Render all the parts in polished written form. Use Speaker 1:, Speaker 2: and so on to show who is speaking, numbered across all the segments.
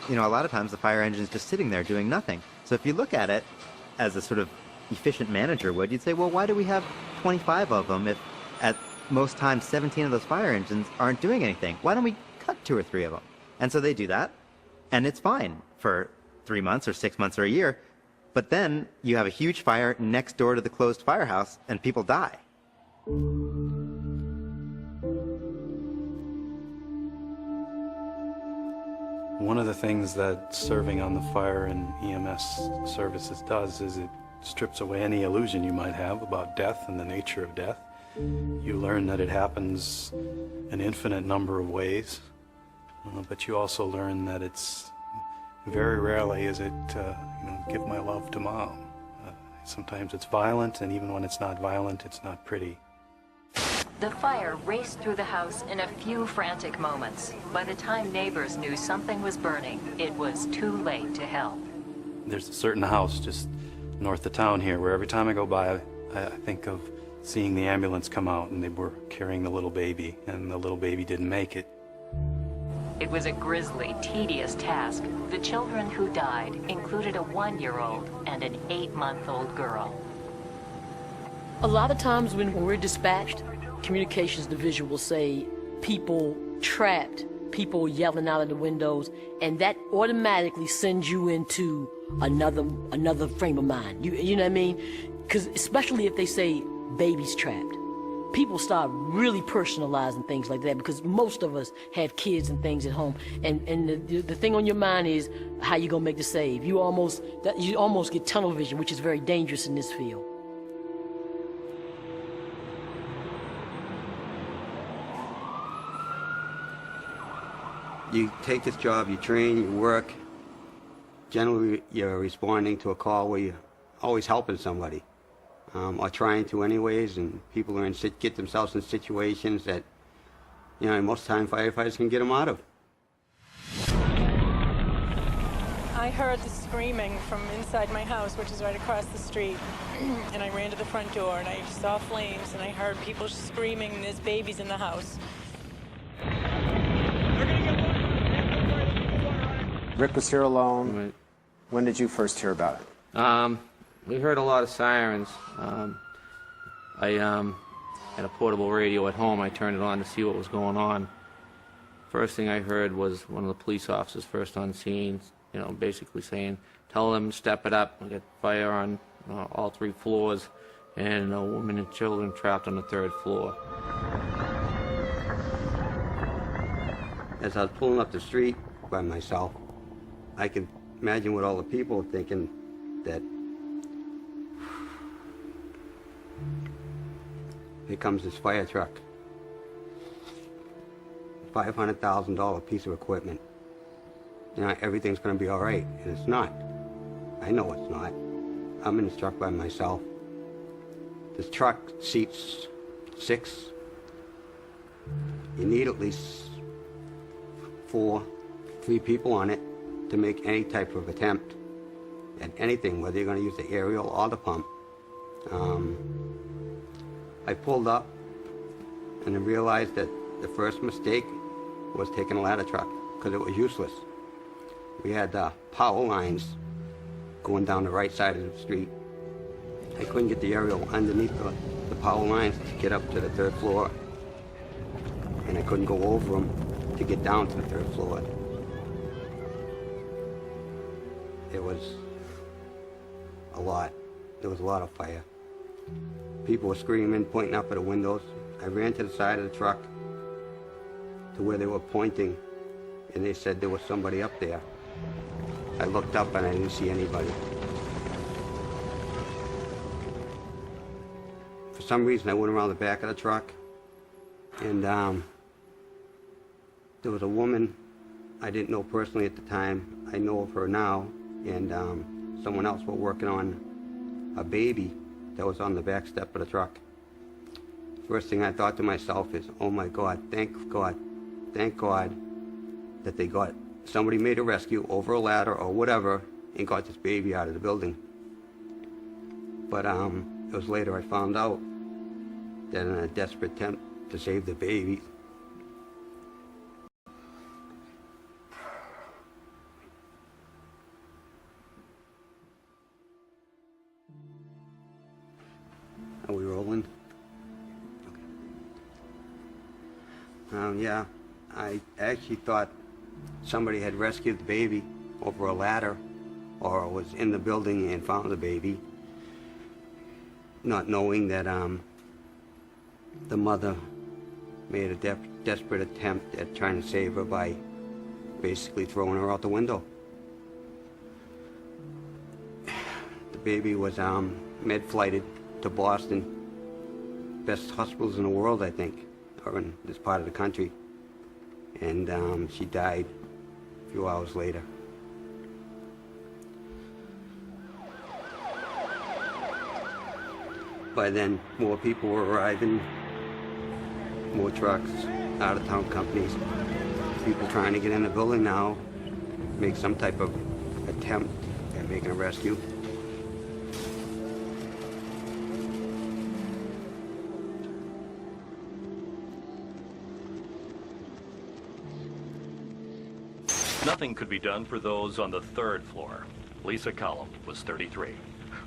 Speaker 1: a lot of times the fire engine is just sitting there doing nothing. So if you look at it as a sort of efficient manager would, you'd say, well, why do we have 25 of them if at most times 17 of those fire engines aren't doing anything? Why don't we cut 2 or 3 of them? And so they do that, and it's fine for 3 months or 6 months or a year. But then you have a huge fire next door to the closed firehouse, and people die.
Speaker 2: One of the things that serving on the fire and EMS services does is it strips away any illusion you might have about death and the nature of death. You learn that it happens an infinite number of ways, but you also learn that it's very rarely is it, give my love to mom. Sometimes it's violent, and even when it's not violent, it's not pretty.
Speaker 3: The fire raced through the house in a few frantic moments. By the time neighbors knew something was burning, it was too late to help.
Speaker 2: There's a certain house just north of town here where every time I go by, I think of seeing the ambulance come out, and they were carrying the little baby, and the little baby didn't make it.
Speaker 3: It was a grisly, tedious task. The children who died included a 1-year-old and an 8-month-old girl.
Speaker 4: A lot of times when we're dispatched, communications division will say people trapped, people yelling out of the windows, and that automatically sends you into another frame of mind. You know what I mean? Because especially if they say babies trapped, people start really personalizing things like that, because most of us have kids and things at home, and the thing on your mind is how you gonna make the save. You almost get tunnel vision, which is very dangerous in this field.
Speaker 5: You take this job, you train, you work. Generally, you're responding to a call where you're always helping somebody, or trying to anyways, and people are get themselves in situations that, most of the time firefighters can get them out of.
Speaker 6: I heard the screaming from inside my house, which is right across the street, and I ran to the front door, and I saw flames, and I heard people screaming, and there's babies in the house.
Speaker 7: Rick was here alone. Right. When did you first hear about it?
Speaker 8: We heard a lot of sirens. I had a portable radio at home. I turned it on to see what was going on. First thing I heard was one of the police officers first on scene, basically saying, tell them to step it up. We got fire on all 3 floors, and a woman and children trapped on the 3rd floor.
Speaker 5: As I was pulling up the street by myself, I could imagine what all the people were thinking, that here comes this fire truck, $500,000 piece of equipment. Everything's going to be all right, and it's not. I know it's not. I'm in this truck by myself. This truck seats 6. You need at least 3 people on it to make any type of attempt at anything, whether you're going to use the aerial or the pump. I pulled up and I realized that the first mistake was taking a ladder truck, because it was useless. We had power lines going down the right side of the street. I couldn't get the aerial underneath the power lines to get up to the 3rd floor, and I couldn't go over them to get down to the 3rd floor. It was a lot. There was a lot of fire. People were screaming, pointing up at the windows. I ran to the side of the truck to where they were pointing, and they said there was somebody up there. I looked up and I didn't see anybody. For some reason, I went around the back of the truck, and there was a woman I didn't know personally at the time. I know of her now, and someone else were working on a baby that was on the back step of the truck. First thing I thought to myself is, oh my God, thank God that somebody made a rescue over a ladder or whatever and got this baby out of the building. But it was later I found out that in a desperate attempt to save the baby, Yeah, I actually thought somebody had rescued the baby over a ladder or was in the building and found the baby, not knowing that the mother made a desperate attempt at trying to save her by basically throwing her out the window. The baby was med-flighted to Boston, best hospitals in the world, I think, or in this part of the country, and she died a few hours later. By then, more people were arriving, more trucks, out-of-town companies, people trying to get in the building now, make some type of attempt at making a rescue.
Speaker 9: Nothing could be done for those on the third floor. Lisa Collum was 33.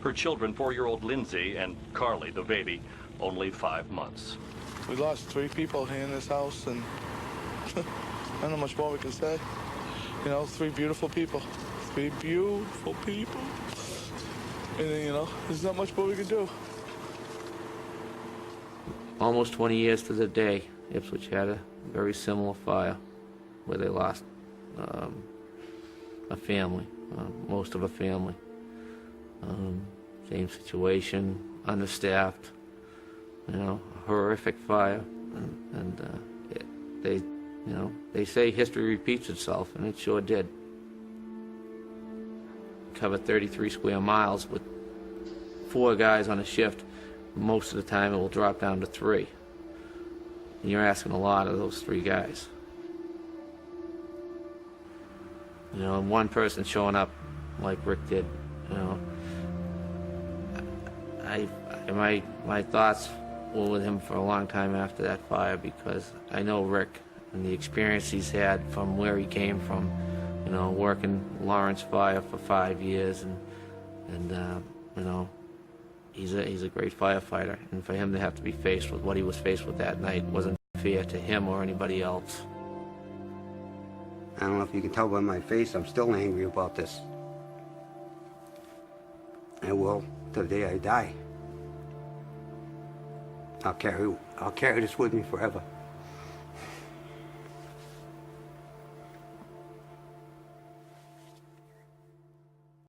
Speaker 9: Her children, 4-year-old Lindsay and Carly, the baby, only 5 months.
Speaker 10: We lost 3 people here in this house, and I don't know much more we can say. You know, 3 beautiful people. 3 beautiful people. And, you know, there's not much more we can do.
Speaker 8: Almost 20 years to the day, Ipswich had a very similar fire where they lost a family, most of a family. Same situation, understaffed, you know, horrific fire, and they say history repeats itself, and it sure did. Covered 33 square miles with 4 guys on a shift. Most of the time, it will drop down to 3. And you're asking a lot of those 3 guys. You know, and one person showing up like Rick did, you know. My thoughts were with him for a long time after that fire, because I know Rick and the experience he's had from where he came from, you know, working Lawrence Fire for 5 years, and you know, he's a great firefighter, and for him to have to be faced with what he was faced with that night wasn't fair to him or anybody else.
Speaker 5: I don't know if you can tell by my face, I'm still angry about this. I will till the day I die. I'll carry this with me forever.